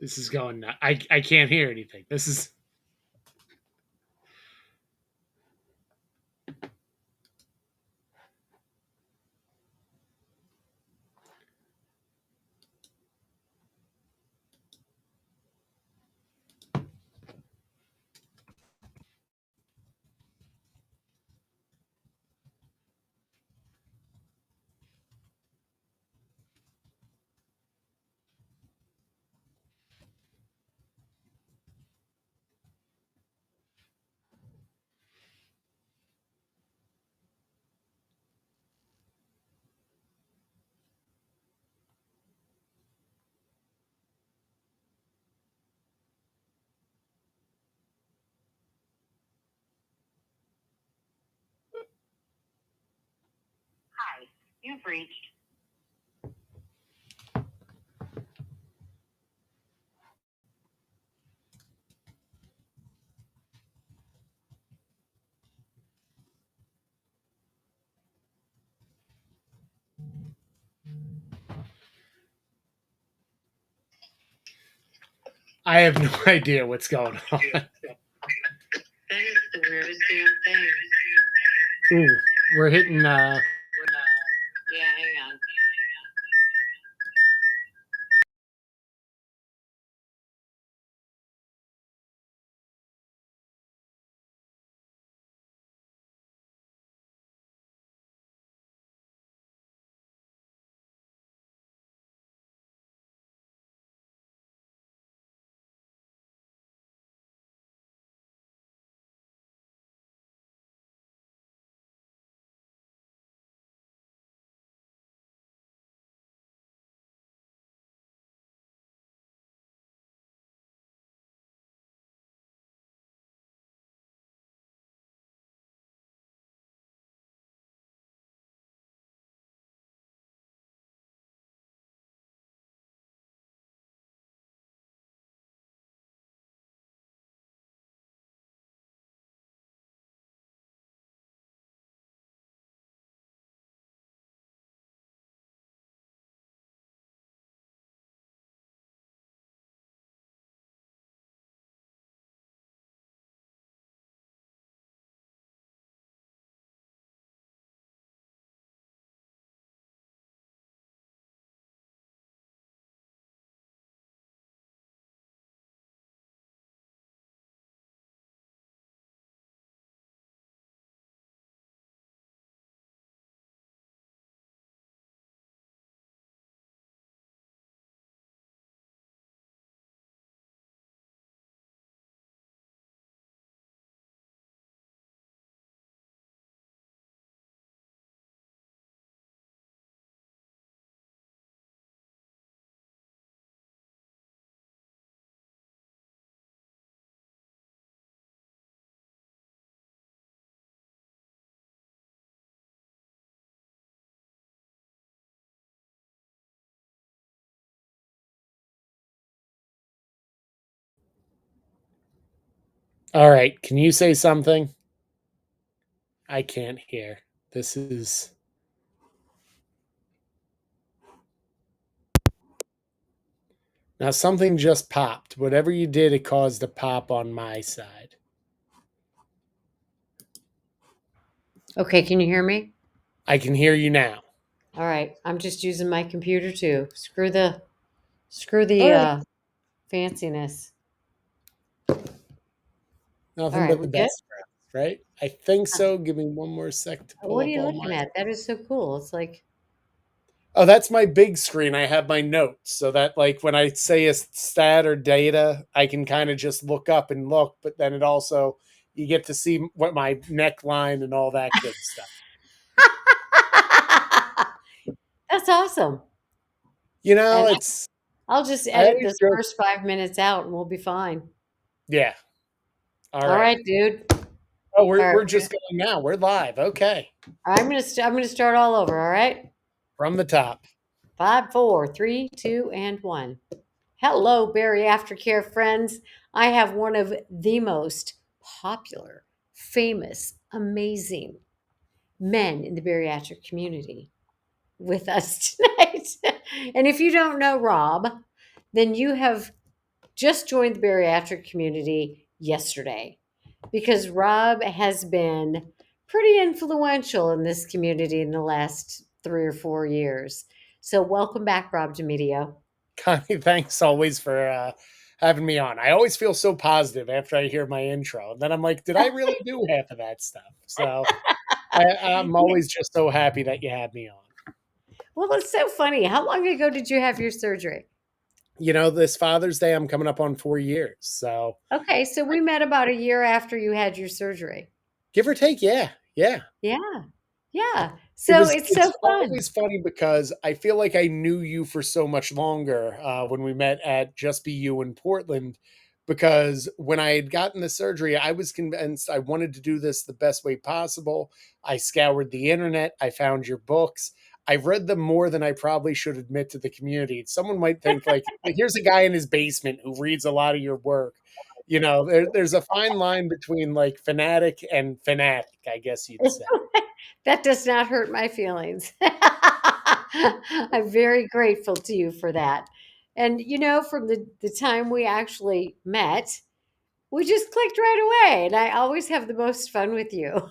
This is going. I can't hear anything. This is. Hi, you've reached. I have no idea what's going on. That is the weirdest damn thing. Ooh, we're hitting. Yeah, hang on. All right, can you say something? I can't hear. This is. Now something just popped. Whatever you did, it caused a pop on my side. Okay, can you hear me? I can hear you now. All right, I'm just using my computer too. Screw All the right. fanciness. All Nothing right, but we the good? best friends, right? I think Huh. so. Give me one more sec to pull What are up you all looking my. at? That is so cool. It's like, Oh, that's my big screen. I have my notes so that, like, when I say a stat or data, I can kind of just look up and look, but then it also, you get to see what my neckline and all that good stuff. that's awesome. You know, And it's, I'll just I edit always this joke. first 5 minutes out and we'll be fine. Yeah. All All right. right, dude. Oh, All right, we're just going now. We're live. Okay. I'm gonna start all over. All right. From the top. 5, 4, 3, 2, and 1. Hello, bariatric care friends. I have one of the most popular, famous, amazing men in the bariatric community with us tonight. And if you don't know Rob, then you have just joined the bariatric community yesterday because Rob has been pretty influential in this community in the last 3 or 4 years. So welcome back, Rob DeMedio. Connie, thanks always for having me on. I always feel so positive after I hear my intro. And then I'm like, did I really do half of that stuff? So I'm Yeah. always just so happy that you had me on. Well, it's so funny. How long ago did you have your surgery? This Father's Day, I'm coming up on 4 years. So Okay, so we met about a year after you had your surgery. give or take, yeah. Yeah. Yeah. Yeah. It So was it's it's so fun. always funny because I feel like I knew you for so much longer when we met at Just Be You in Portland. Because when I had gotten the surgery, I was convinced I wanted to do this the best way possible. I scoured the internet. I found your books. I read them more than I probably should admit to the community. Someone might think like here's a guy in his basement who reads a lot of your work. There's a fine line between like fanatic and fanatic, I guess you'd say. That does not hurt my feelings. I'm very grateful to you for that. And from the time we actually met, we just clicked right away. And I always have the most fun with you.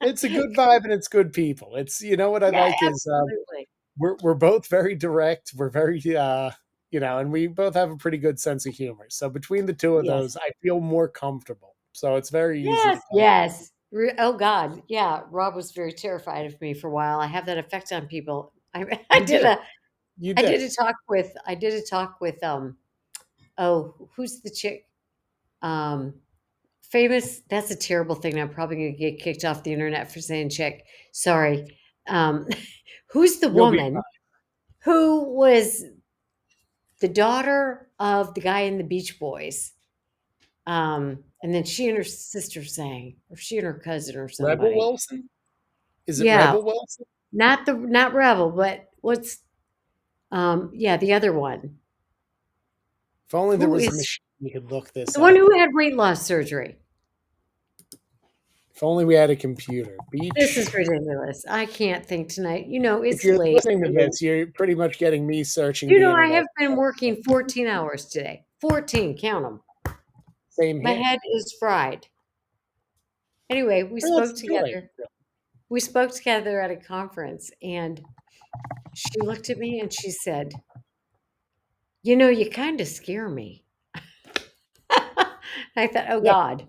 It's a good vibe and it's good people. It's what I Yeah, like is absolutely. we're both very direct. We're very and we both have a pretty good sense of humor. So between the two of those, Yes. I feel more comfortable. So it's very easy to Yes. talk. Yes. Oh God. Yeah. Rob was very terrified of me for a while. I have that effect on people. I You did do. a You I do. did a talk with oh, who's the chick? Um Famous, that's a terrible thing. I'm probably gonna get kicked off the internet for saying chick. Sorry. Um, who's the You'll be fine. woman who was the daughter of the guy in the Beach Boys? And then she and her sister sang, or she and her cousin or Rebel somebody. Wilson? Is it Yeah, Rebel Wilson? not Rebel, but what's yeah, the other one. If only there Who was a is machine we could look this the one up. who had weight loss surgery? If only we had a computer. This Beach. is ridiculous. I can't think tonight. If It's you're late. listening to this, you're pretty much getting me searching the I internet. have been working 14 hours today. 14, count them. Same My here. head is fried. Anyway, Well, that's good. We spoke together at a conference, and she looked at me and she said, you kind of scare me. I thought, oh Yeah. God.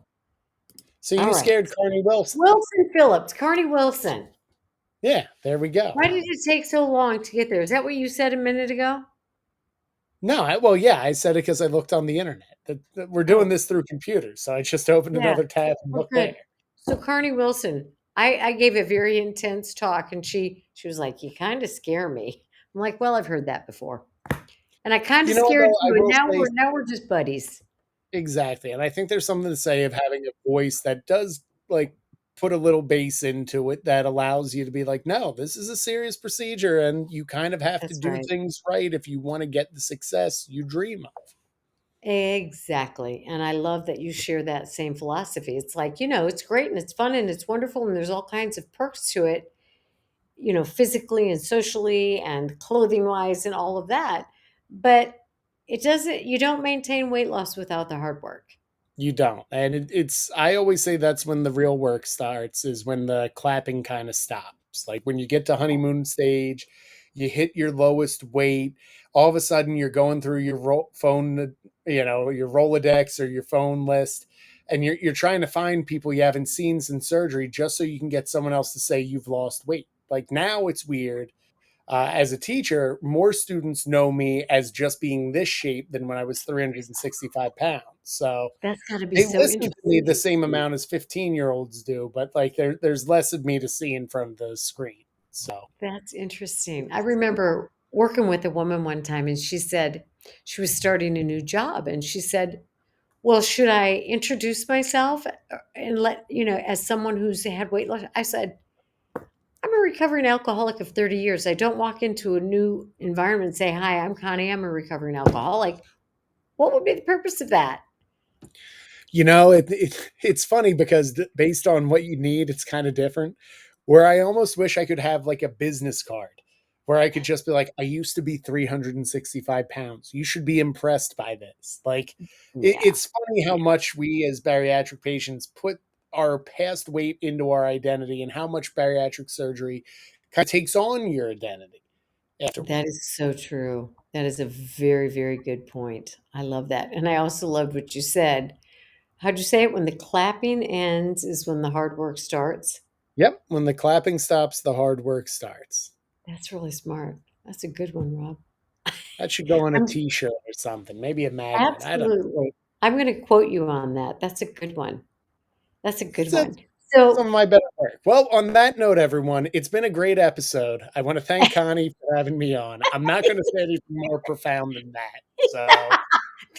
So All you right. scared Carney Wilson. Wilson Phillips, Carney Wilson. Yeah, there we go. Why did it take so long to get there? Is that what you said a minute ago? No, well, yeah, I said it because I looked on the internet. That we're doing Oh, this through computers, so I just opened yeah. another tab and Oh, looked there. good. So Carney Wilson, I gave a very intense talk, and she was like, "You kind of scare me." I'm like, "Well, I've heard that before," and I kind of scared Though, I you. And will say now we're just buddies. exactly, and I think there's something to say of having a voice that does like put a little bass into it that allows you to be like, no, this is a serious procedure, and you kind of have to That's do right. things right if you want to get the success you dream of. Exactly. And I love that you share that same philosophy. It's like, it's great and it's fun and it's wonderful and there's all kinds of perks to it, physically and socially and clothing wise and all of that. But you don't maintain weight loss without the hard work. You don't. And it's, I always say that's when the real work starts, is when the clapping kind of stops. Like when you get to honeymoon stage, you hit your lowest weight, all of a sudden you're going through your phone, your Rolodex or your phone list, and you're trying to find people you haven't seen since surgery just so you can get someone else to say you've lost weight. Like now it's weird as a teacher, more students know me as just being this shape than when I was 365 pounds. So That's got to be they so listen to me interesting. the same amount as 15-year-olds do, but like there's less of me to see in front of the screen. So That's interesting. I remember working with a woman one time and she said she was starting a new job and she said, well, should I introduce myself and as someone who's had weight loss? I said, I'm a recovering alcoholic of 30 years. I don't walk into a new environment and say, hi, I'm Connie. I'm a recovering alcoholic. What would be the purpose of that? it's funny because based on what you need, it's kind of different. Where I almost wish I could have like a business card where I could just be like, I used to be 365 pounds. You should be impressed by this. Like, Yeah, it's funny how yeah. much we as bariatric patients put our past weight into our identity and how much bariatric surgery kind of takes on your identity That afterward. is so true. That is a very, very good point. I love that. And I also loved what you said. How'd you say it? When the clapping ends is when the hard work starts. Yep. When the clapping stops, the hard work starts. That's really smart. That's a good one, Rob. That should go on a I'm t-shirt or something, maybe a magnet. I don't know. absolutely. I'm going to quote you on that. That's a good one. That's a good That's one. some So, of my better work. Well, on that note, everyone, it's been a great episode. I want to thank Connie for having me on. I'm not going to say anything more profound than that. So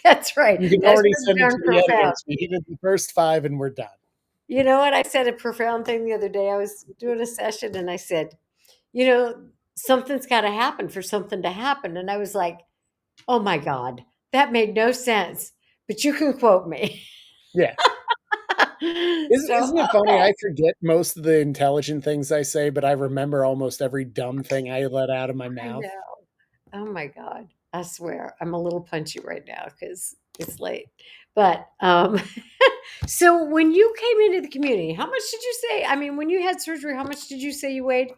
that's right. you can That's already pretty send it to darn the profound. editors. We did the first five and we're done. You know what? I said a profound thing the other day. I was doing a session and I said, you know, something's got to happen for something to happen. And I was like, oh my God, that made no sense. But you can quote me. Yeah. So, Isn't it funny? okay. I forget most of the intelligent things I say, but I remember almost every dumb thing I let out of my I mouth. know. Oh my God. I swear I'm a little punchy right now because it's late. But so when you came into the community, how much did you say? I mean, when you had surgery, how much did you say you weighed?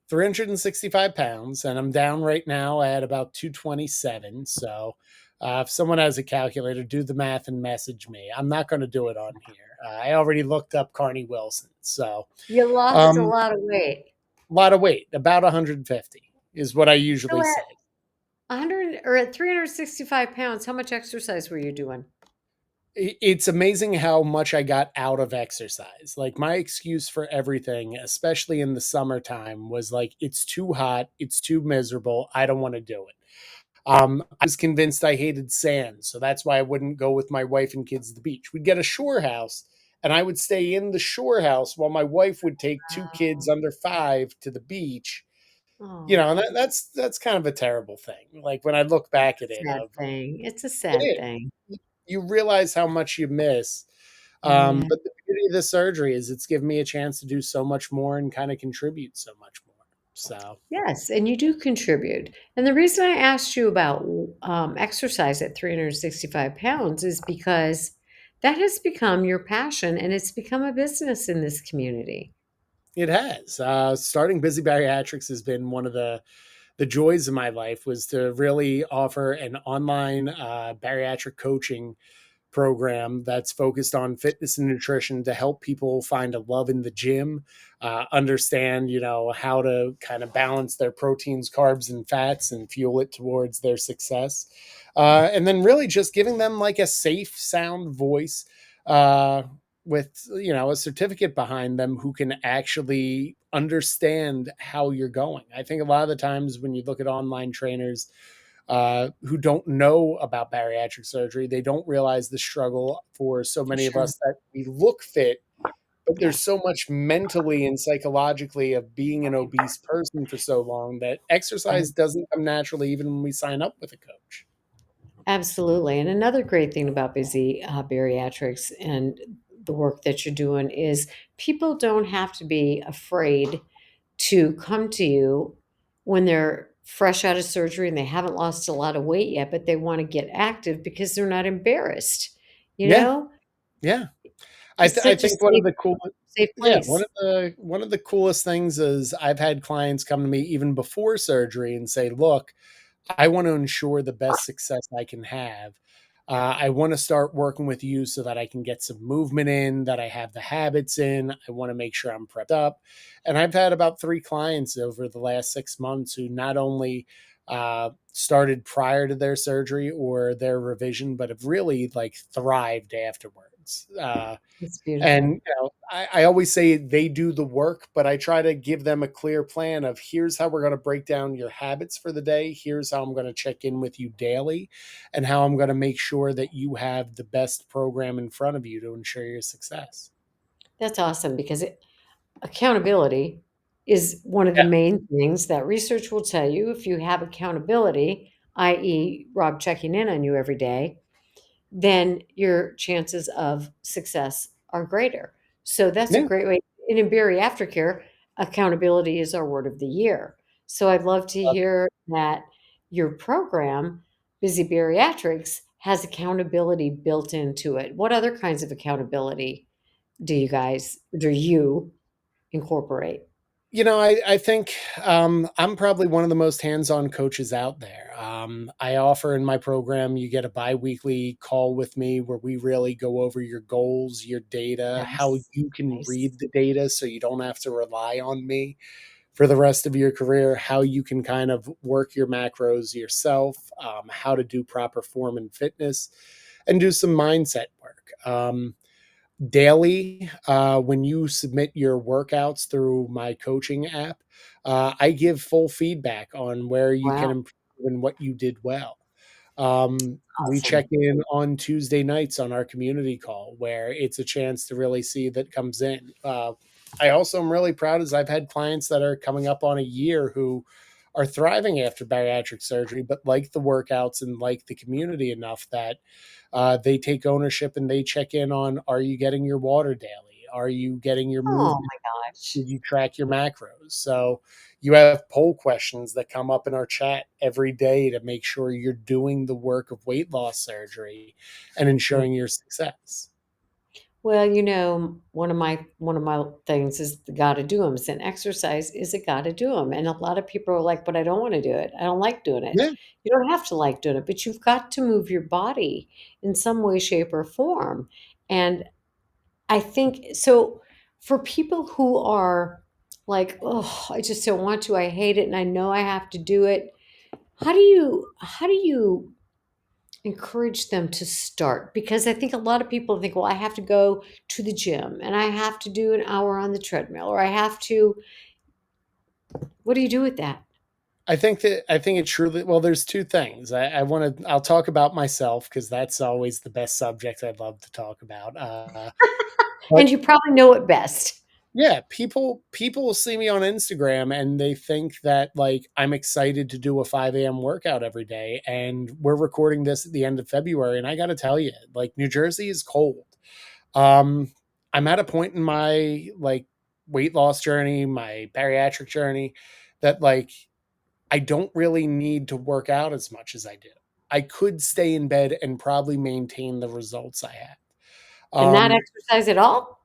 365 pounds, and I'm down right now at about 227. So, if someone has a calculator, do the math and message me. I'm not going to do it on here. I already looked up Carney Wilson. So, You lost a um, lot of weight. a lot of weight, about 150 is what I So usually say. at 100 or at 365 pounds, how much exercise were you doing? It's amazing how much I got out of exercise. Like my excuse for everything, especially in the summertime, was like, it's too hot, it's too miserable, I don't want to do it. I was convinced I hated sand, so that's why I wouldn't go with my wife and kids to the beach. We'd get a shore house, and I would stay in the shore house while my wife would take two kids Wow. under 5 to the beach. You know, and Oh, that's kind of a terrible thing. Like when I look back at it, sad of thing. It's a it sad is. thing. You realize how much you miss. Yeah. But the beauty of this surgery is it's given me a chance to do so much more and kind of contribute so much more. So Yes, and you do contribute. And the reason I asked you about exercise at 365 pounds is because that has become your passion and it's become a business in this community. it has. Starting Busy Bariatrics has been one of the joys of my life was to really offer an online bariatric coaching program that's focused on fitness and nutrition to help people find a love in the gym, understand, how to kind of balance their proteins, carbs, and fats and fuel it towards their success. And then really just giving them like a safe, sound voice uh, with, a certificate behind them who can actually understand how you're going. I think a lot of the times when you look at online trainers, who don't know about bariatric surgery. They don't realize the struggle for so For many of sure. us that we look fit, but Yeah. there's so much mentally and psychologically of being an obese person for so long that exercise doesn't come naturally even when we sign up with a coach. Absolutely. And another great thing about Busy Bariatrics and the work that you're doing is people don't have to be afraid to come to you when they're fresh out of surgery and they haven't lost a lot of weight yet, but they want to get active because they're not embarrassed. You Yeah, know, yeah. it's I such a think one of safe, the cool safe yeah, place. one of the coolest things is I've had clients come to me even before surgery and say, "Look, I want to ensure the best success I can have. I want to start working with you so that I can get some movement in, that I have the habits in. I want to make sure I'm prepped up." And I've had about 3 clients over the last 6 months who not only started prior to their surgery or their revision, but have really like thrived afterwards. It's And beautiful. I always say they do the work, but I try to give them a clear plan of here's how we're going to break down your habits for the day. Here's how I'm going to check in with you daily, and how I'm going to make sure that you have the best program in front of you to ensure your success. That's awesome because accountability is one of the Yeah. main things that research will tell you. If you have accountability, i.e., Rob checking in on you every day, then your chances of success are greater. So that's a Yeah. great way. And in bariatric care, accountability is our word of the year. So I'd love to hear that your program, Busy Bariatrics, has accountability built into it. What other kinds of accountability do you incorporate? I think I'm probably one of the most hands-on coaches out there. I offer in my program, you get a bi-weekly call with me where we really go over your goals, your data, how Nice. you can Nice. read the data so you don't have to rely on me for the rest of your career, how you can kind of work your macros yourself, how to do proper form and fitness, and do some mindset work. Daily, when you submit your workouts through my coaching app, I give full feedback on where you Wow. can improve and what you did well. We check Awesome. in on Tuesday nights on our community call where it's a chance to really see that comes in. I also am really proud as I've had clients that are coming up on a year who are thriving after bariatric surgery, but like the workouts and like the community enough that they take ownership and they check in on, are you getting your water daily? Are you getting your Oh movement? my gosh. Did you track your macros? So you have poll questions that come up in our chat every day to make sure you're doing the work of weight loss surgery and Mm. ensuring your success. Well, one of my things is the gotta do them. And exercise is a gotta do them. And a lot of people are like, but I don't want to do it. I don't like doing it. Yeah, You don't have to like doing it, but you've got to move your body in some way, shape, or form. And I think so for people who are like, oh, I just don't want to, I hate it, and I know I have to do it. How do you encourage them to start? Because I think a lot of people think, well, I have to go to the gym and I have to do an hour on the treadmill, or I have to, what do you do with that? I think it truly, well, there's two things. I'll talk about myself because that's always the best subject I'd love to talk about. But And you probably know it best. yeah, people will see me on Instagram and they think that like I'm excited to do a 5 a.m. workout every day. And we're recording this at the end of February, and I got to tell you, like New Jersey is cold. Um, I'm at a point in my like weight loss journey, my bariatric journey, that like I don't really need to work out as much as I do. I could stay in bed and probably maintain the results I have. And not Um, exercise at all?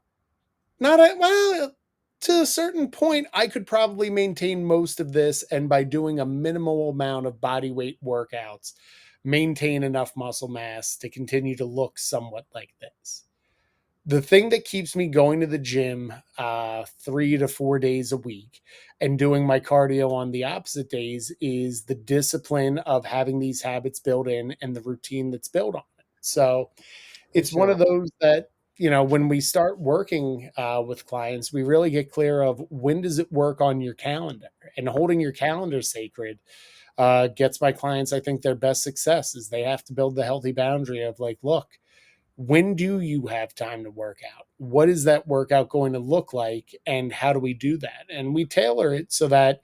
Not a well, to a certain point, I could probably maintain most of this, and by doing a minimal amount of body weight workouts, maintain enough muscle mass to continue to look somewhat like this. The thing that keeps me going to the gym 3 to 4 days a week and doing my cardio on the opposite days is the discipline of having these habits built in and the routine that's built on it. So For it's one of sure. those that when we start working with clients, we really get clear of when does it work on your calendar, and holding your calendar sacred gets my clients, I think, their best success is they have to build the healthy boundary of like, look, when do you have time to work out? What is that workout going to look like, and how do we do that? And we tailor it so that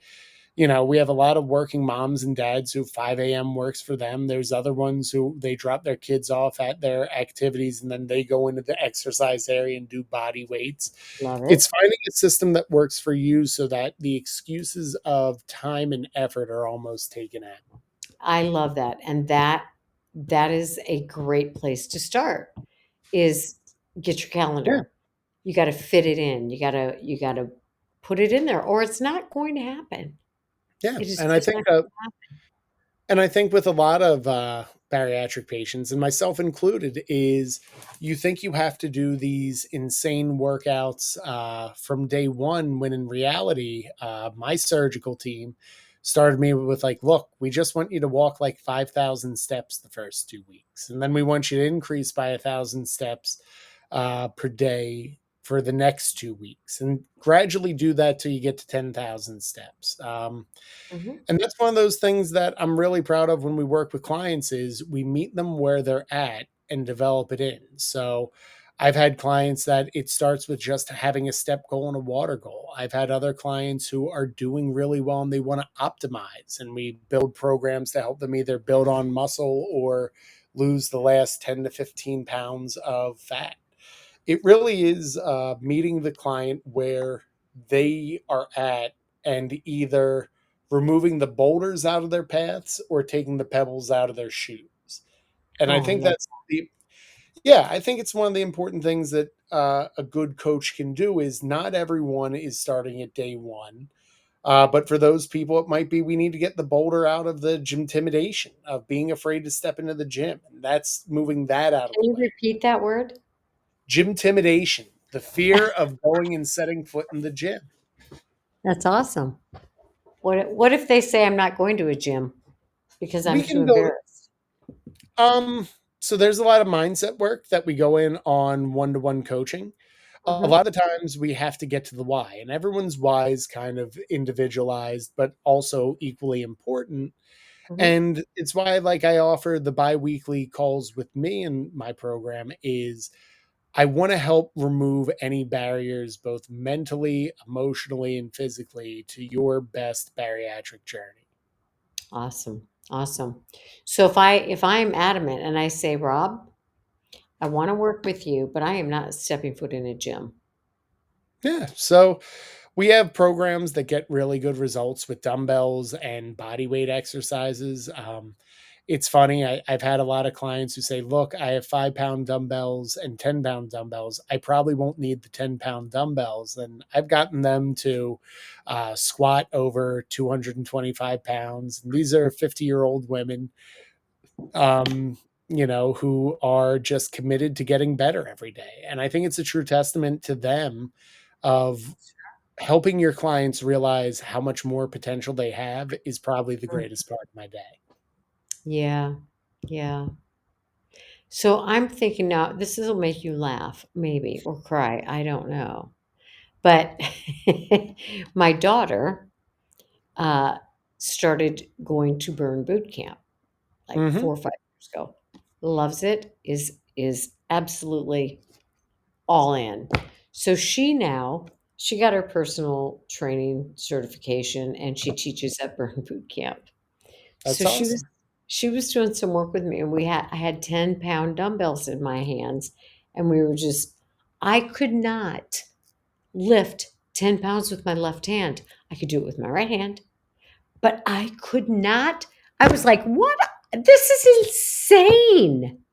we have a lot of working moms and dads who 5 a.m. works for them. There's other ones who they drop their kids off at their activities and then they go into the exercise area and do body weights. Love It's it. finding a system that works for you so that the excuses of time and effort are almost taken out. I love that. And that is a great place to start is get your Yeah. calendar. You got to fit it in. You got to put it in there or it's not going to happen. Yeah. It is And I just think not going to happen. with a lot of bariatric patients, and myself included, is you think you have to do these insane workouts from day one, when in reality, my surgical team started me with like, look, we just want you to walk like 5,000 steps the first 2 weeks. And then we want you to increase by 1,000 steps per day for the next 2 weeks and gradually do that till you get to 10,000 steps. Mhm. And that's one of those things that I'm really proud of when we work with clients is we meet them where they're at and develop it in. So I've had clients that it starts with just having a step goal and a water goal. I've had other clients who are doing really well and they want to optimize, and we build programs to help them either build on muscle or lose the last 10 to 15 pounds of fat. It really is meeting the client where they are at and either removing the boulders out of their paths or taking the pebbles out of their shoes. And I Oh, I think love that's the yeah, I think it's one of the important things that a good coach can do is not everyone is starting at day one. But for those people, it might be we need to get the boulder out of the gym intimidation of being afraid to step into the gym. And that's moving that out of Can the you way. repeat that word? Gym intimidation, the fear of going and setting foot in the gym. That's awesome. What if they say I'm not going to a gym because We I'm too can go embarrassed? Um, so there's a lot of mindset work that we go in on one-to-one coaching. A Mhm, lot of the times we have to get to the why, and everyone's why is kind of individualized, but also equally important. mhm. And it's why, like, I offer the bi-weekly calls with me in my program is I want to help remove any barriers, both mentally, emotionally, and physically, to your best bariatric journey. Awesome, awesome. So if I'm adamant and I say, "Rob, I wanna work with you, but I am not stepping foot in a gym." Yeah. So we have programs that get really good results with dumbbells and body weight exercises. It's funny. I've had a lot of clients who say, look, I have 5 pound dumbbells and 10 pound dumbbells. I probably won't need the 10 pound dumbbells. And I've gotten them to squat over 225 pounds. And these are 50-year-old women, um, who are just committed to getting better every day. And I think it's a true testament to them of helping your clients realize how much more potential they have is probably the Mm. greatest part of my day. Yeah, yeah. So I'm thinking now, this will make you laugh, maybe, or cry, I don't know. But my daughter, uh, started going to burn boot camp, like, Mhm. 4 or 5 years ago. Loves it, is absolutely all in. So she got her personal training certification, and she teaches at Burn Boot Camp. So That's awesome. she was doing some work with me, and I had 10-pound dumbbells in my hands, and we were just I could not lift 10 pounds with my left hand. I could do it with my right hand, but I could not. I was like, "What? This is insane."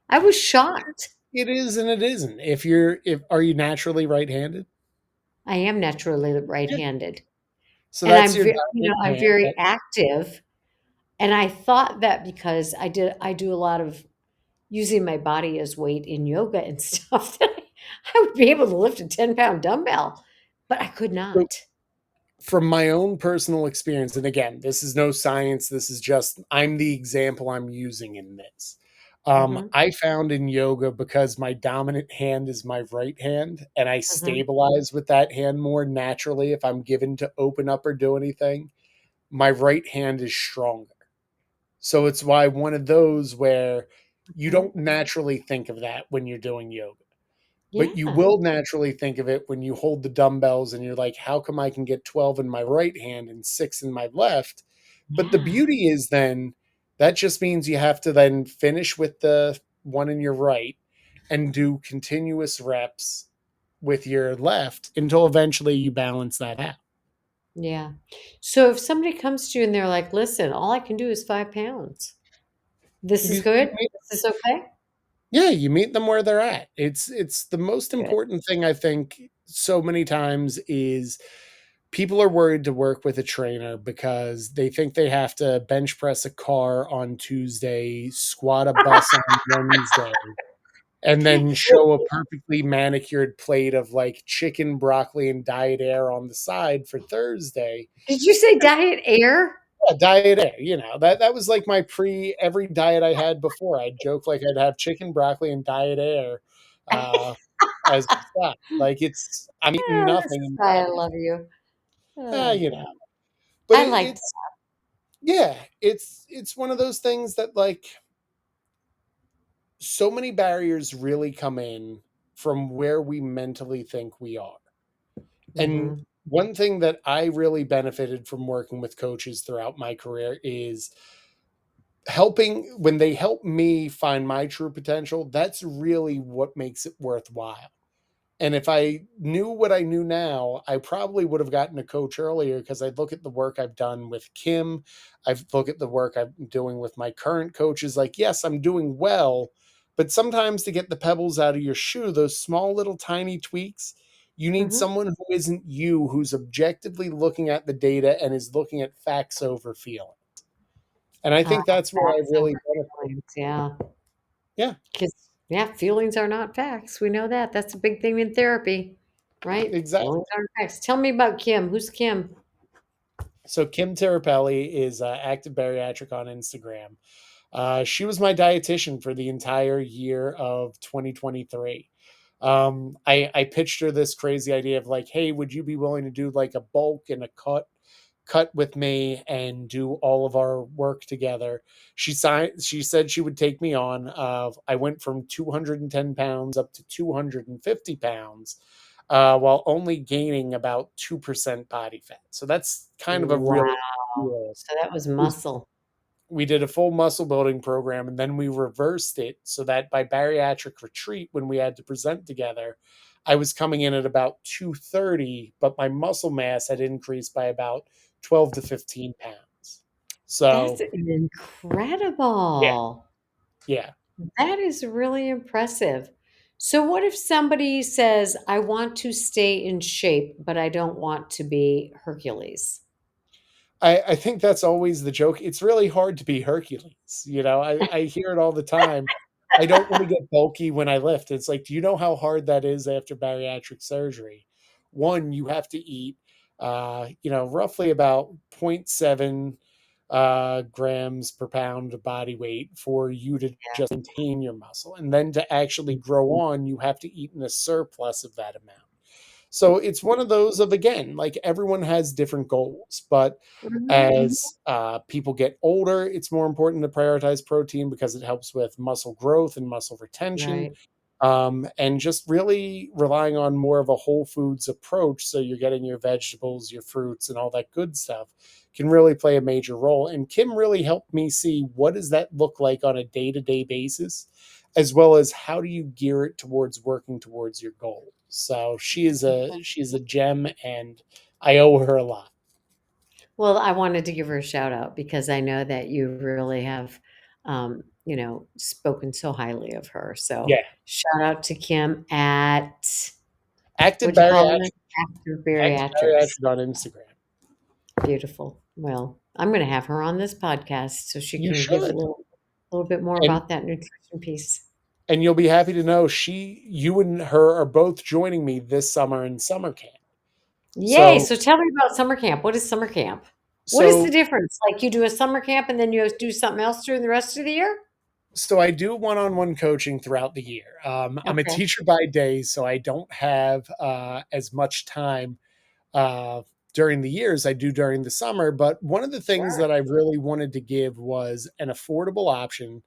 I was shocked. It is and it isn't. If are you naturally right-handed? I am naturally Yeah. right-handed, So and that's your dominant I'm hand very that active, and I thought that because I do a lot of using my body as weight in yoga and stuff, that I would be able to lift a 10-pound dumbbell, but I could so not. from my own personal experience, and again, this is no science, this is just I'm the example I'm using in this. Mhm, I found in yoga because my dominant hand is my right hand, and I mhm, stabilize with that hand more naturally if I'm given to open up or do anything. My right hand is stronger. So it's why one of those where you mhm. don't naturally think of that when you're doing yoga, but you Yeah, will naturally think of it when you hold the dumbbells and you're like, how come I can get 12 in my right hand and 6 in my left? But the yeah, beauty is then that just means you have to then finish with the one in your right and do continuous reps with your left until eventually you balance that out. yeah. So if somebody comes to you and they're like, "Listen, all I can do is 5 pounds. This is You good? meet, This is okay?" yeah, you meet them where they're at. It's the most Good. important thing I think so many times is people are worried to work with a trainer because they think they have to bench press a car on Tuesday, squat a bus on Wednesday, and then show a perfectly manicured plate of like chicken, broccoli, and diet air on the side for Thursday. Did you say diet air? Yeah, diet air, that was like my pre every diet I had before. I'd joke like I'd have chicken, broccoli, and diet air uh, as a side. Like I'm eating Oh, this nothing. is why I love you. Uh, Oh, you know, God. but I like that. it's yeah, it's one of those things that like so many barriers really come in from where we mentally think we are. And Mhm, one thing that I really benefited from working with coaches throughout my career is helping when they help me find my true potential. That's really what makes it worthwhile. And if I knew what I knew now, I probably would have gotten a coach earlier because I'd look at the work I've done with Kim. I've look at the work I'm doing with my current coaches. Like, yes, I'm doing well, but sometimes to get the pebbles out of your shoe, those small little tiny tweaks, you need Mhm. someone who isn't you, who's objectively looking at the data and is looking at facts over feeling. And I think that's where I Facts over really benefit. feelings, yeah. Yeah, 'Cause yeah, feelings are not facts, we know that, that's a big thing in therapy, right? exactly. Feelings aren't facts. Tell me about Kim, who's Kim? So Kim Terapelli is active bariatric on Instagram. She was my dietitian for the entire year of 2023. I pitched her this crazy idea of like, hey, would you be willing to do like a bulk and a cut with me and do all of our work together? She said she would take me on. I went from 210 pounds up to 250 pounds, while only gaining about 2% body fat. So that's kind of a really Wow. cool. So that was muscle. We did a full muscle building program, and then we reversed it so that by bariatric retreat, when we had to present together, I was coming in at about 230, but my muscle mass had increased by about 12 to 15 pounds. That's So yeah, incredible. yeah. That is really impressive. So what if somebody says, "I want to stay in shape, but I don't want to be Hercules?" I think that's always the joke. It's really hard to be Hercules. I hear it all the time. I don't want to get bulky when I lift. It's like, do you know how hard that is after bariatric surgery? One, you have to eat, roughly about zero point 0.7 grams per pound of body weight for you to just maintain your muscle. And then to actually grow on, you have to eat in a surplus of that amount. So it's one of those of, again, like everyone has different goals, but Mhm, mhm. as people get older, it's more important to prioritize protein because it helps with muscle growth and muscle retention, Right. and just really relying on more of a whole foods approach. So you're getting your vegetables, your fruits, and all that good stuff can really play a major role. And Kim really helped me see what does that look like on a day-to-day basis, as well as how do you gear it towards working towards your goal. So she's a gem, and I owe her a lot. Well, I wanted to give her a shout out because I know that you really have, spoken so highly of her. So Yeah, shout out to Kim at active what you call it? bariatric, Active active Bariatrics. bariatric on Instagram. Beautiful. Well, I'm going to have her on this podcast so she You can give should, a little bit more and about that nutrition piece. you'll be happy to know you and her are both joining me this summer in summer camp. Yay! So So tell me about summer camp. What is summer camp? What is the so difference? Like you do a summer camp and then you do something else during the rest of the year? so I do one-on-one coaching throughout the year. I'm a Okay. teacher by day, so I don't have as much time uh, during the years I do during the summer. But one of the things Sure. that I really wanted to give was an affordable option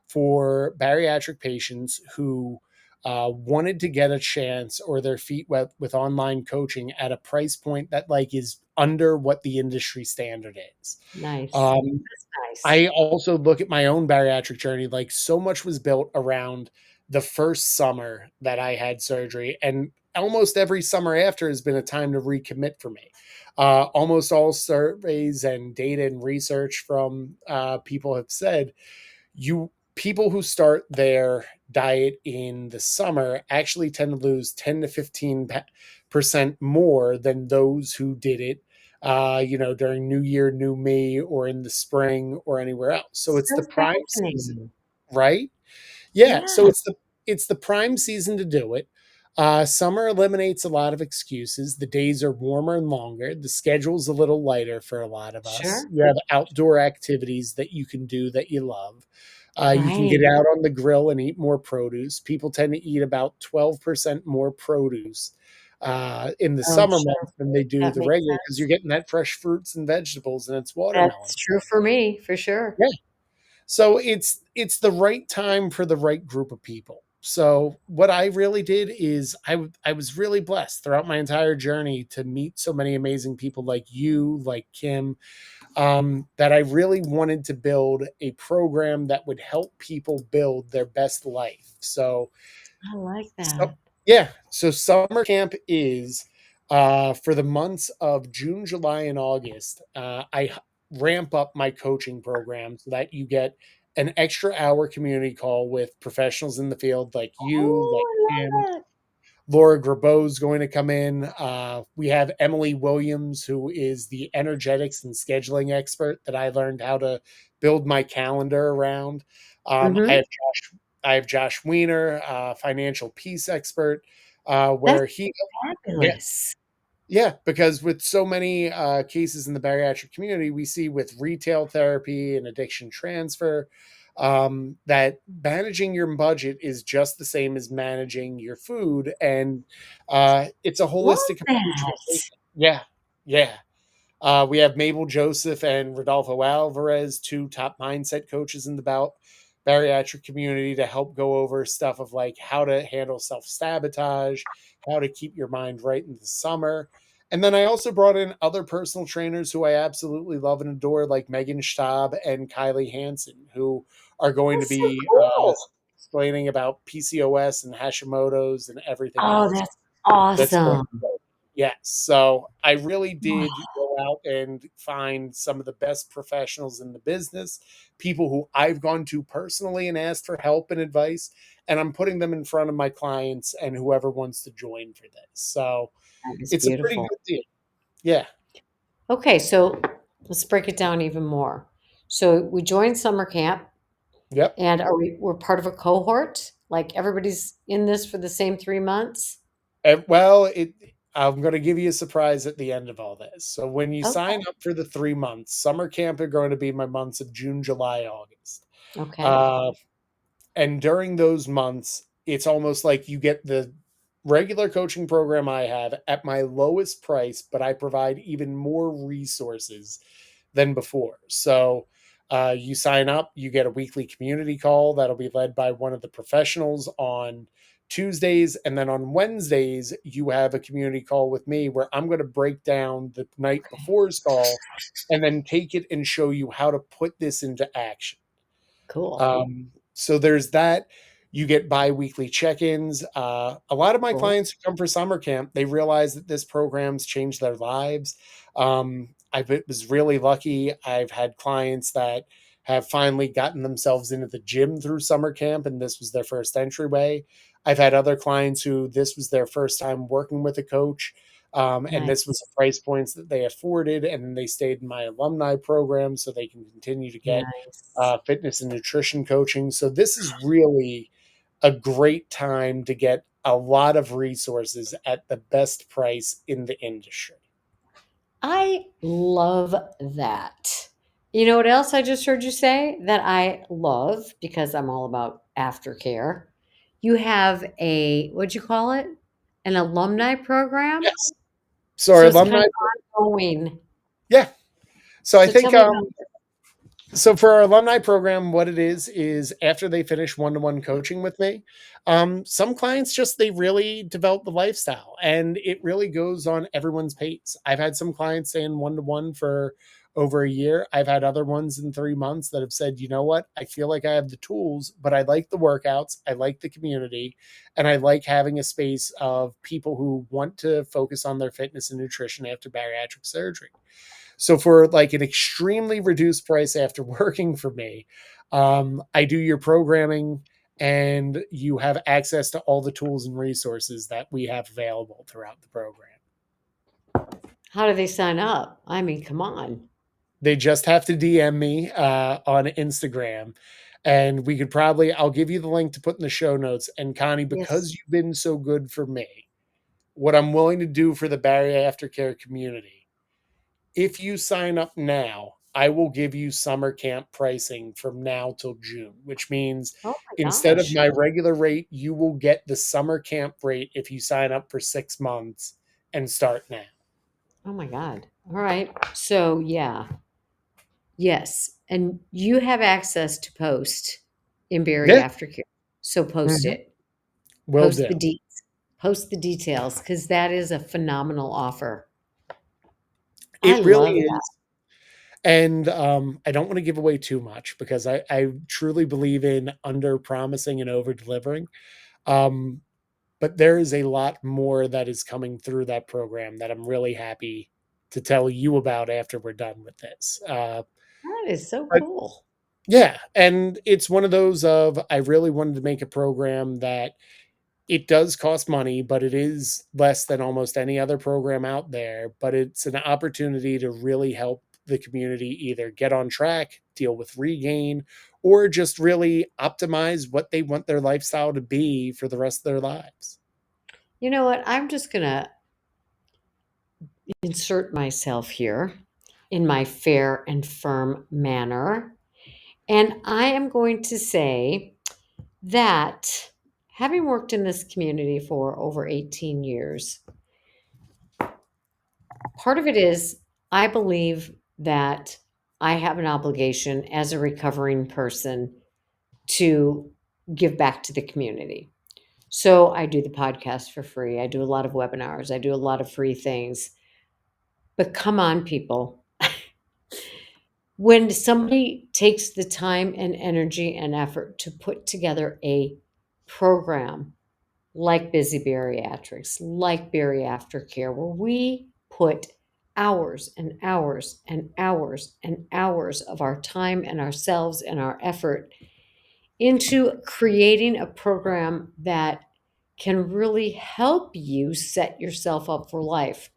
for bariatric patients who wanted to get a chance or their feet wet with online coaching at a price point that like is under what the industry standard is. Nice. Um, That's nice. I also look at my own bariatric journey. Like so much was built around the first summer that I had surgery, and almost every summer after has been a time to recommit for me. Almost all surveys and data and research from people have said you people who start their diet in the summer actually tend to lose 10 to 15% more than those who did it during New Year, New Me, or in the spring or anywhere else. So it's So the prime season, fascinating. right? Yeah. So Yeah, it's the prime season to do it. Summer eliminates a lot of excuses. The days are warmer and longer. The schedule's a little lighter for a lot of us. sure. You have outdoor activities that you can do that you love. You can get Right. out on the grill and eat more produce. People tend to eat about 12% more produce in the Oh, summer sure. months than they do That the makes regular because sense. you're getting that fresh fruits and vegetables and it's watermelon. That's true for me, for sure. Yeah. So it's the right time for the right group of people. So what I really did is I was really blessed throughout my entire journey to meet so many amazing people like you, like Kim, that I really wanted to build a program that would help people build their best life. So I like so that. Yeah. So summer camp is for the months of June, July, and August. Ramp up my coaching program so that you get an extra hour community call with professionals in the field like you, like Oh, Kim. I love it. Laura Grabeau's going to come in. We have Emily Williams, who is the energetics and scheduling expert that I learned how to build my calendar around. I Hmm. have Josh Weiner, financial peace expert, That's where he yeah, fabulous. yeah, because with so many cases in the bariatric community, we see with retail therapy and addiction transfer that managing your budget is just the same as managing your food, and it's a Love holistic approach for that. taking. Yeah, yeah. We have Mabel Joseph and Rodolfo Alvarez, two top mindset coaches in the bariatric community, to help go over stuff of like how to handle self sabotage, how to keep your mind right in the summer. And then I also brought in other personal trainers who I absolutely love and adore, like Megan Stab and Kylie Hansen, who are going to That's so be cool. explaining about PCOS and Hashimoto's and everything Oh, else that's that's going awesome. to go. Yes. So I really did go out and find some of the best professionals in the business, people who I've gone to personally and asked for help and advice, and I'm putting them in front of my clients and whoever wants to join for this. So That is it's a pretty beautiful. good deal. Yeah. Okay, so let's break it down even more. So we joined summer camp, Yep. and we're part of a cohort? Like everybody's in this for the same 3 months? Well, I'm going to give you a surprise at the end of all this. So when you sign Okay. up for the 3 months, summer camp are going to be my months of June, July, August. Okay. Uh, And during those months, it's almost like you get the regular coaching program I have at my lowest price, but I provide even more resources than before. So you sign up, you get a weekly community call that'll be led by one of the professionals on Tuesdays. And then on Wednesdays, you have a community call with me where I'm going to break down the night Okay. before's call and then take it and show you how to put this into action. Cool. So there's that. You get bi-weekly check-ins. A lot of my Cool. clients who come for summer camp, they realize that this program's changed their lives. I was really lucky. I've had clients that have finally gotten themselves into the gym through summer camp, and this was their first entryway. I've had other clients who this was their first time working with a coach, and this was Nice. the price points that they afforded, and then they stayed in my alumni program so they can continue to get Nice. fitness and nutrition coaching. So this is really a great time to get a lot of resources at the best price in the industry. I love that. You know what else I just heard you say that I love because I'm all about aftercare? You have a, what'd you call it? An alumni program? Yes. So our So it's kind alumni, of ongoing. yeah. So I So tell think me about it. so for our alumni program, what it is after they finish one-to-one coaching with me, some clients just they really develop the lifestyle, and it really goes on everyone's pace. I've had some clients stay in one-to-one for over a year. I've had other ones in 3 months that have said, you know what, I feel like I have the tools, but I like the workouts, I like the community, and I like having a space of people who want to focus on their fitness and nutrition after bariatric surgery. So for like an extremely reduced price after working for me, I do your programming and you have access to all the tools and resources that we have available throughout the program. How do they sign up? I mean, come on. They just have to DM me on Instagram. And we could probably, I'll give you the link to put in the show notes. And Connie, Yes. because you've been so good for me, what I'm willing to do for the Barrier Aftercare community, if you sign up now, I will give you summer camp pricing from now till June, which means Oh my instead of gosh. my regular rate, you will get the summer camp rate if you sign up for 6 months and start now. Oh my God. All right. So, yeah. Yes. And you have access to post in Barry Yeah, Aftercare. So post mhm, it. will Post do. the deets. Post the details because that is a phenomenal offer. I It really love that. is. And I don't want to give away too much because I truly believe in under promising and over delivering. Um, but there is a lot more that is coming through that program that I'm really happy to tell you about after we're done with this. That is so But cool. yeah, and it's one of those of I really wanted to make a program that it does cost money, but it is less than almost any other program out there. But it's an opportunity to really help the community either get on track, deal with regain, or just really optimize what they want their lifestyle to be for the rest of their lives. You know what? I'm just going to insert myself here in my fair and firm manner. And I am going to say that having worked in this community for over 18 years, part of it is I believe that I have an obligation as a recovering person to give back to the community. So I do the podcast for free. I do a lot of webinars. I do a lot of free things. But come on, people. When somebody takes the time and energy and effort to put together a program like Busy Bariatrics, like bariatric care, where we put hours and hours and hours and hours of our time and ourselves and our effort into creating a program that can really help you set yourself up for life.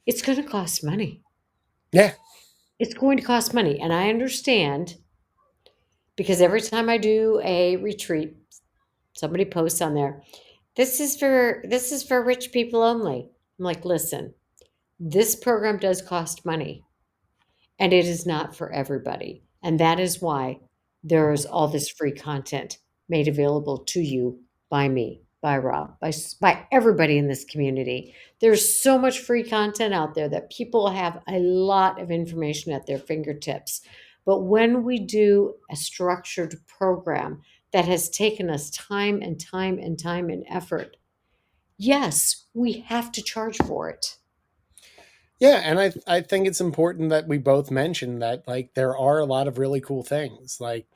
It's going to cost money. Yeah. It's going to cost money. And I understand because every time I do a retreat, somebody posts on there, this is for rich people only. I'm like, listen, this program does cost money and it is not for everybody. And that is why there is all this free content made available to you by me, by Rob, by everybody in this community. There's so much free content out there that people have a lot of information at their fingertips. But when we do a structured program that has taken us time and time and time and effort, yes, we have to charge for it. Yeah, and I think it's important that we both mention that like there are a lot of really cool things. Like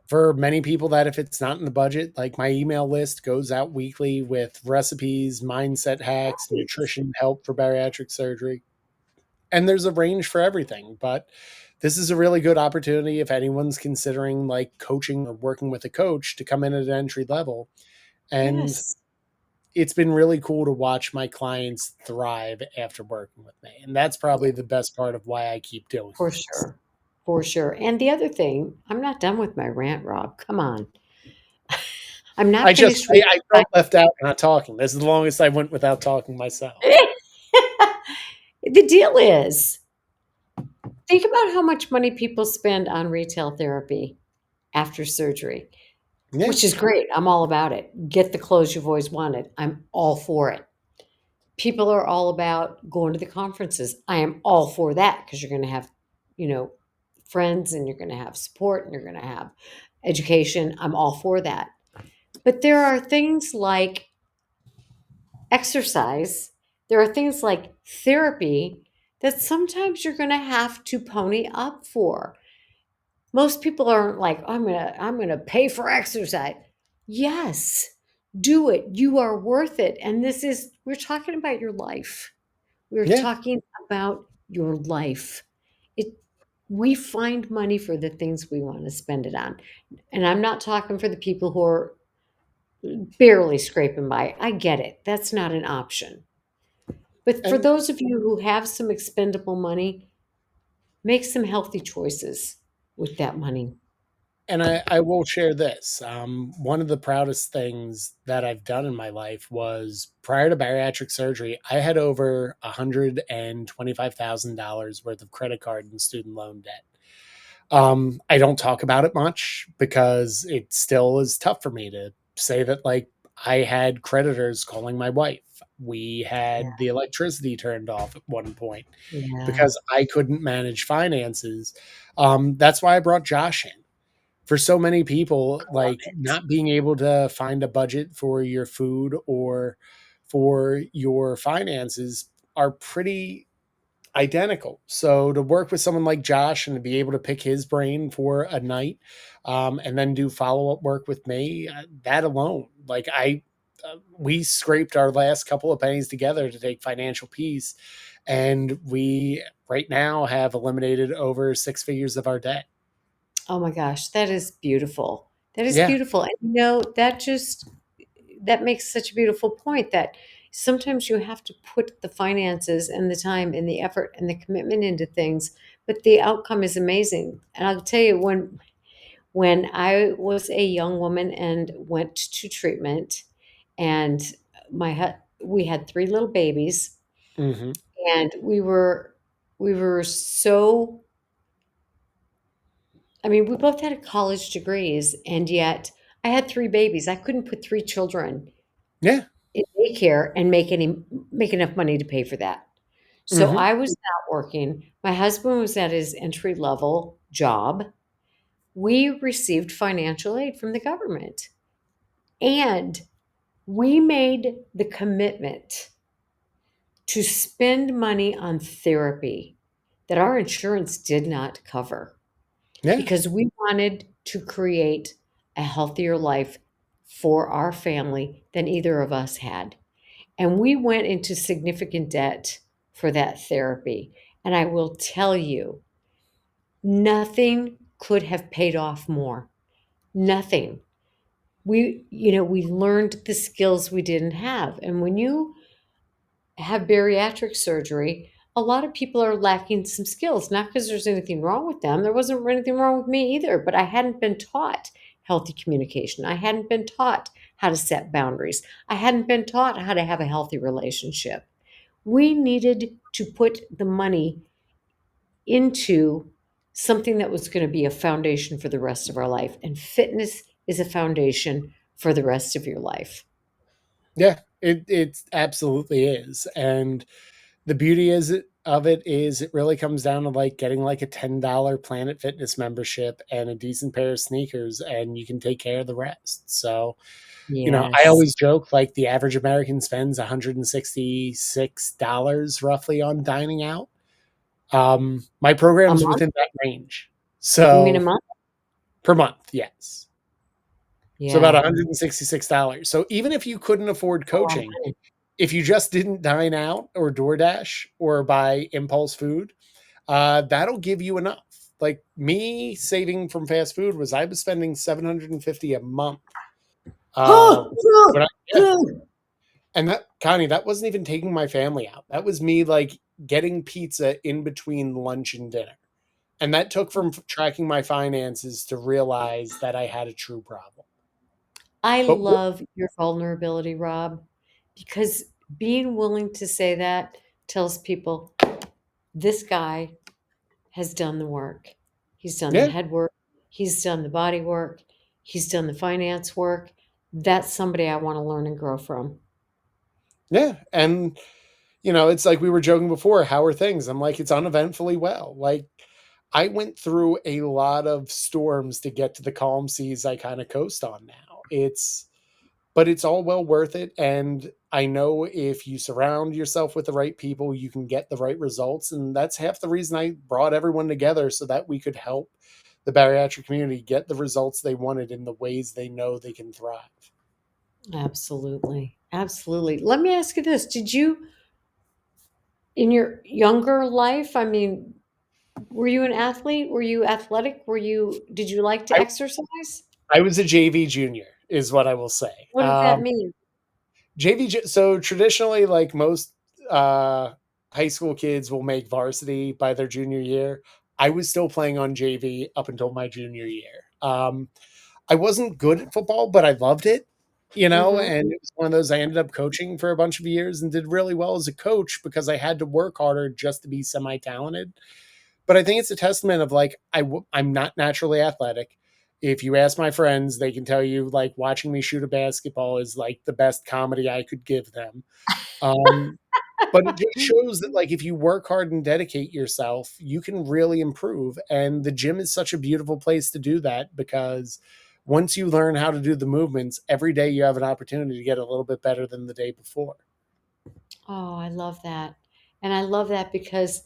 for many people that if it's not in the budget, like my email list goes out weekly with recipes, mindset hacks, Right. nutrition help for bariatric surgery. And there's a range for everything, but this is a really good opportunity if anyone's considering like coaching or working with a coach to come in at an entry level. And Yes, it's been really cool to watch my clients thrive after working with me. And that's probably the best part of why I keep doing for this. sure. For sure. And the other thing, I'm not done with my rant, Rob. Come on. I'm I not just finished with I my felt left out not talking. This is the longest I went without talking myself. The deal is, think about how much money people spend on retail therapy after surgery, Yeah. which is great. I'm all about it. Get the clothes you've always wanted. I'm all for it. People are all about going to the conferences. I am all for that because you're going to have, you know, friends and you're going to have support and you're going to have education. I'm all for that. But there are things like exercise, there are things like therapy that sometimes you're going to have to pony up for. Most people aren't like, I'm going to pay for exercise. Yes, do it. You are worth it. And this is we're talking about your life. We're Yeah. talking about your life. It we find money for the things we want to spend it on. And I'm not talking for the people who are barely scraping by. I get it. That's not an option. But for And those of you who have some expendable money, make some healthy choices with that money. I will share this. One of the proudest things that I've done in my life was prior to bariatric surgery, I had over $125,000 worth of credit card and student loan debt. I don't talk about it much because it still is tough for me to say that, like, I had creditors calling my wife. We Yeah. had the electricity turned off at one point Yeah. because I couldn't manage finances. That's why I brought Josh in. For so many people, I love like it. not being able to find a budget for your food or for your finances are pretty identical. So to work with someone like Josh and to be able to pick his brain for a night, and then do follow up work with me, that alone, like we scraped our last couple of pennies together to take financial peace, and we right now have eliminated over 6 figures of our debt. Oh my gosh, that is beautiful. That is Yeah. beautiful. And that makes such a beautiful point that sometimes you have to put the finances and the time and the effort and the commitment into things, but the outcome is amazing. And I'll tell you, when I was a young woman and went to treatment, and we had three little babies, Hmm. and we were so, I mean, we both had college degrees, and yet I had three babies. I couldn't put three children Yeah. in daycare and make enough money to pay for that. So Hmm. I was not working. My husband was at his entry level job. We received financial aid from the government, and we made the commitment to spend money on therapy that our insurance did not cover, Yeah. because we wanted to create a healthier life for our family than either of us had. And we went into significant debt for that therapy. And I will tell you, nothing could have paid off more. Nothing. We learned the skills we didn't have. And when you have bariatric surgery, a lot of people are lacking some skills, not because there's anything wrong with them. There wasn't anything wrong with me either, but I hadn't been taught healthy communication. I hadn't been taught how to set boundaries. I hadn't been taught how to have a healthy relationship. We needed to put the money into something that was going to be a foundation for the rest of our life. And fitness is a foundation for the rest of your life. Yeah. It absolutely is. And the beauty of it is it really comes down to like getting like a $10 Planet Fitness membership and a decent pair of sneakers, and you can take care of the rest. So, I Yes. always joke like the average American spends $166 roughly on dining out. My A program's month? within that range. You mean a So month? per month, yes. So about Yeah. $166. So even if you couldn't afford A lot of coaching, money. if you just didn't dine out or DoorDash or buy impulse food, that'll give you enough. Like me saving from fast food was I was spending 750 a month. Uh, when I, yeah, and that Connie, that wasn't even taking my family out. That was me like getting pizza in between lunch and dinner. And that took from tracking my finances to realize that I had a true problem. I But love your vulnerability, Rob, because being willing to say that tells people this guy has done the work. He's done the yeah, head work, he's done the body work, he's done the finance work. That's somebody I want to learn and grow from. yeah. And it's like we were joking before, how are things? I'm like, it's uneventfully well. Like I went through a lot of storms to get to the calm seas I kind of coast on now. But it's all well worth it. And I know if you surround yourself with the right people, you can get the right results. And that's half the reason I brought everyone together so that we could help the bariatric community get the results they wanted in the ways they know they can thrive. Absolutely. Absolutely. Let me ask you this. Did you, in your younger life, I mean, were you an athlete? Were you athletic? Did you like to I, exercise? I was a JV junior, is what I will say. What does that mean? So traditionally, like most uh, high school kids will make varsity by their junior year. I was still playing on JV up until my junior year. I wasn't good at football, but I loved it, Mhm. and it was one of those I ended up coaching for a bunch of years and did really well as a coach because I had to work harder just to be semi talented. But I think it's a testament of like I'm not naturally athletic. If you ask my friends, they can tell you like watching me shoot a basketball is like the best comedy I could give them. Um, but it just shows that like if you work hard and dedicate yourself, you can really improve. And the gym is such a beautiful place to do that because once you learn how to do the movements, every day you have an opportunity to get a little bit better than the day before. Oh, I love that. And I love that because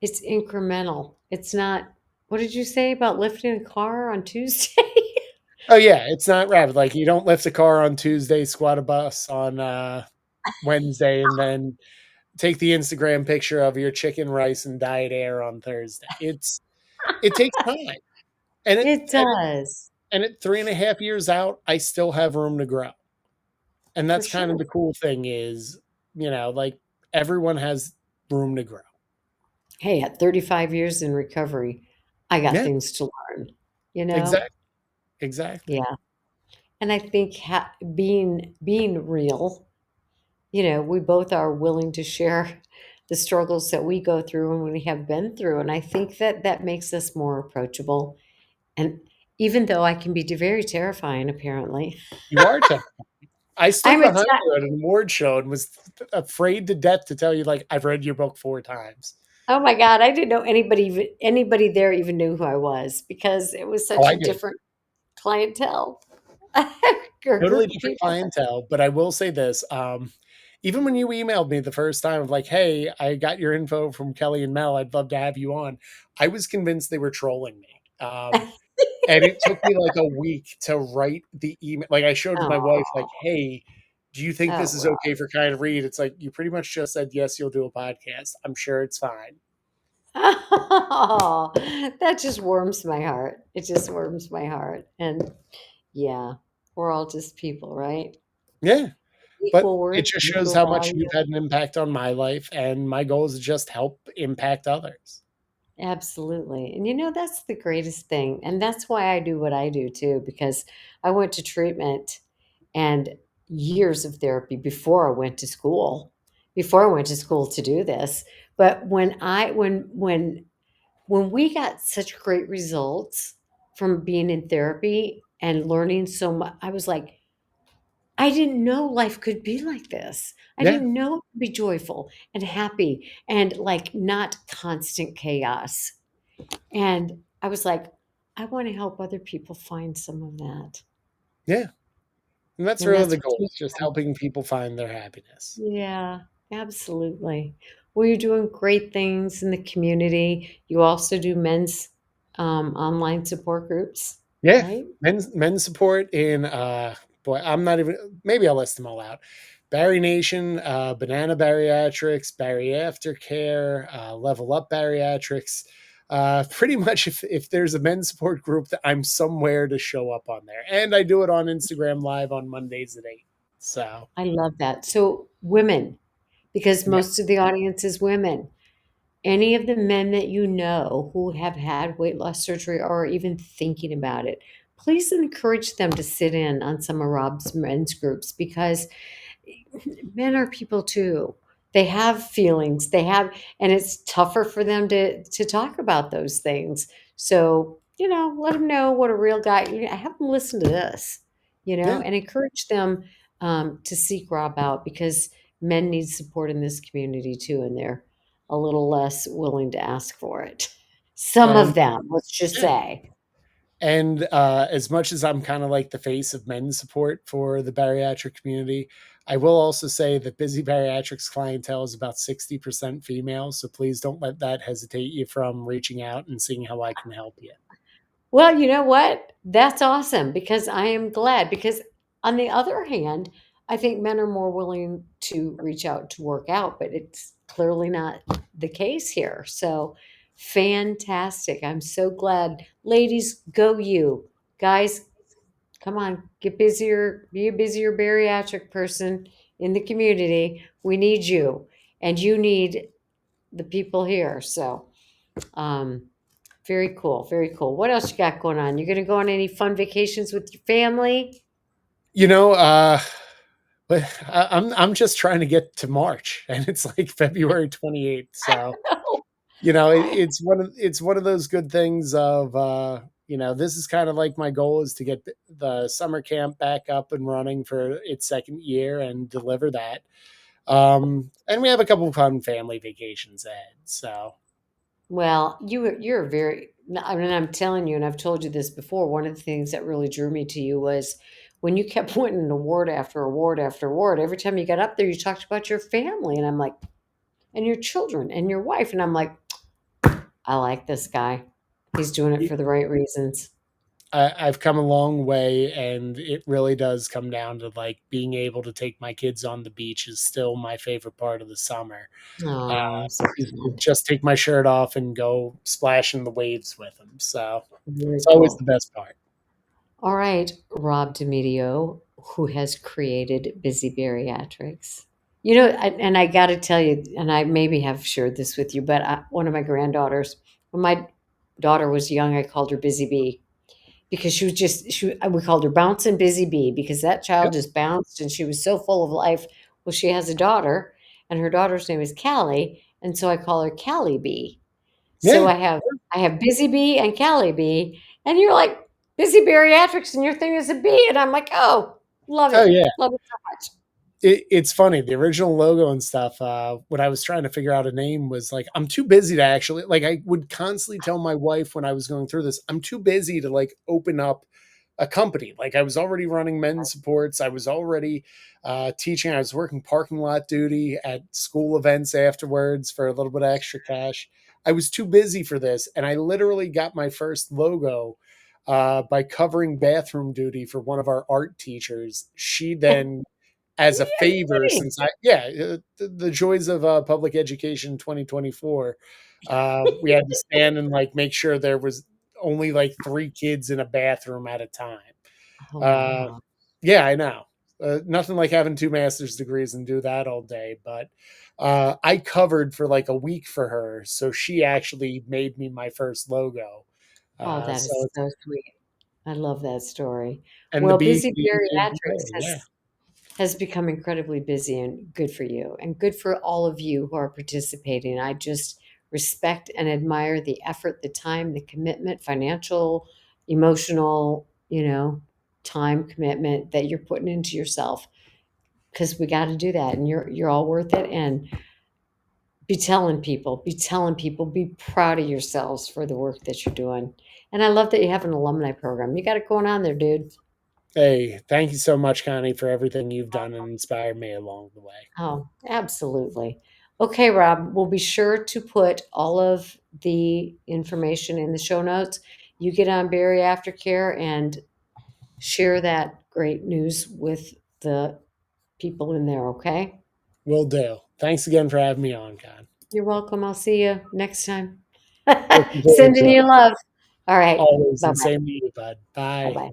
it's incremental. It's not, what did you say about lifting a car on Tuesday? Oh yeah, it's not rapid. Like you don't lift a car on Tuesday, squat a bus on Wednesday, and then take the Instagram picture of your chicken rice and diet air on Thursday. It takes time, and it It and it does, and at 3.5 years out, I still have room to grow, and for that's kind of sure. the cool thing is, like everyone has room to grow. Hey, at 35 years in recovery, I got Yeah, things to learn, you know? exactly, exactly. Yeah. And I think being real, we both are willing to share the struggles that we go through and we have been through. And I think that that makes us more approachable. And even though I can be very terrifying, apparently, You are tough. I stood I'm a behind you at an award show and was afraid to death to tell you, like, I've read your book 4 times. oh my God, I didn't know anybody there even knew who I was because it was Oh, such I a did. different clientele or Totally group of different people. clientele, but I will say this, even when you emailed me the first time of like, "Hey, I got your info from Kelly and Mel, I'd love to have you on," I was convinced they were trolling me, and it took me, like, a week to write the email. Like, I showed my wife, like, Oh, "Hey, do you think this oh is well. okay for Kai to read?" It's like, "You pretty much just said, 'Yes, you'll do a podcast. I'm sure it's fine.'" Oh, that just warms my heart. It just warms my heart. And yeah, we're all just people, right? Yeah, but Equal it worth, just shows equal how much value. you've had an impact on my life, and my goal is to just help impact others. Absolutely. And that's the greatest thing. And that's why I do what I do too, because I went to treatment and years of therapy before I went to school to do this. But when we got such great results from being in therapy and learning so much, I was like, I didn't know life could be like this. I Yeah, didn't know it could be joyful and happy and like not constant chaos. And I was like, I want to help other people find some of that. yeah. And that's And really that's the what goal, you've is just done. helping people find their happiness. Yeah, absolutely. Well, you're doing great things in the community. You also do men's online support groups, Yeah, right? men's support in, boy, I'm not even, maybe I'll list them all out. Barry Nation, Banana Bariatrics, Barry Aftercare, Level Up Bariatrics. Pretty much if there's a men's support group, that I'm somewhere to show up on there. And I do it on Instagram Live on Mondays at 8. So, I love that. So, women, because yeah, most of the audience is women, any of the men that you know who have had weight loss surgery or are even thinking about it, please encourage them to sit in on some of Rob's men's groups because men are people too. They have feelings. And it's tougher for them to talk about those things. So, let them know what a real guy. Have them listen to this, yeah. and encourage them to seek Rob out because men need support in this community too, and they're a little less willing to ask for it. Some And of them, let's just yeah, say. and as much as I'm kind of like the face of men's support for the bariatric community, I will also say that Busy Bariatrics clientele is about 60% female. So please don't let that hesitate you from reaching out and seeing how I can help you. Well, you know what? That's awesome because I am glad because on the other hand, I think men are more willing to reach out to work out, but it's clearly not the case here. So fantastic. I'm so glad. Ladies, go you. Guys, come on, get busier, be a busier bariatric person in the community. We need you and you need the people here. So um, very cool, very cool. What else you got going on? You gonna go on any fun vacations with your family? You know, but I'm just trying to get to March, and it's like February 28th. So it's one of those good things of, this is kind of like my goal is to get the summer camp back up and running for its second year and deliver that. And we have a couple of fun family vacations ahead. So Well, you're very. I mean, I'm telling you, and I've told you this before. One of the things that really drew me to you was when you kept winning award after award after award. Every time you got up there, you talked about your family, and I'm like, and your children and your wife, and I'm like, I like this guy. He's doing it for the right reasons. I've come a long way, and it really does come down to like being able to take my kids on the beach is still my favorite part of the summer. Uh, Oh, so is cute. just take my shirt off and go splash in the waves with them. So Very it's always the cool. best part. All right, Rob DeMedio, who has created Busy Bariatrics. You know, and I got to tell you, and I maybe have shared this with you, but one of my granddaughters, when my daughter was young, I called her Busy Bee because she was just, we called her Bouncing Busy Bee because that child Yep. just bounced and she was so full of life. Well, she has a daughter, and her daughter's name is Callie, and so I call her Callie Bee. So Yeah. I have Busy Bee and Callie Bee, and you're like Busy Bariatrics, and your thing is a bee, and I'm like, oh, Oh yeah. love it so much. It's funny. The original logo and stuff, when I was trying to figure out a name was like, I'm too busy to actually like I would constantly tell my wife when I was going through this, I'm too busy to like open up a company. Like I was already running men's supports. I was already teaching. I was working parking lot duty at school events afterwards for a little bit of extra cash. I was too busy for this. And I literally got my first logo by covering bathroom duty for one of our art teachers. She then as a You're favor kidding. since the joys of public education 2024, we had to stand and like make sure there was only like 3 kids in a bathroom at a time. Oh, uh, wow. yeah, I know. Nothing like having 2 master's degrees and do that all day, but I covered for like a week for her, so she actually made me my first logo. Oh, that So is it's, so sweet. I love that story. and the Well, bee Busy bee made the Bariatrics way. Yeah. has become incredibly busy, and good for you and good for all of you who are participating. I just respect and admire the effort, the time, the commitment, financial, emotional, time commitment that you're putting into yourself because we got to do that, and you're all worth it. And be telling people, be proud of yourselves for the work that you're doing. And I love that you have an alumni program. You got it going on there, dude. Hey, thank you so much, Connie, for everything you've done and inspired me along the way. Oh, absolutely. Okay, Rob, we'll be sure to put all of the information in the show notes. You get on Barry Aftercare and share that great news with the people in there, okay? Will do. Thanks again for having me on, Con. You're welcome. I'll see you next time. Looking forward Sending to it. you love. All right. Always, Bye and bye. same to you, bud. Bye Bye. bye.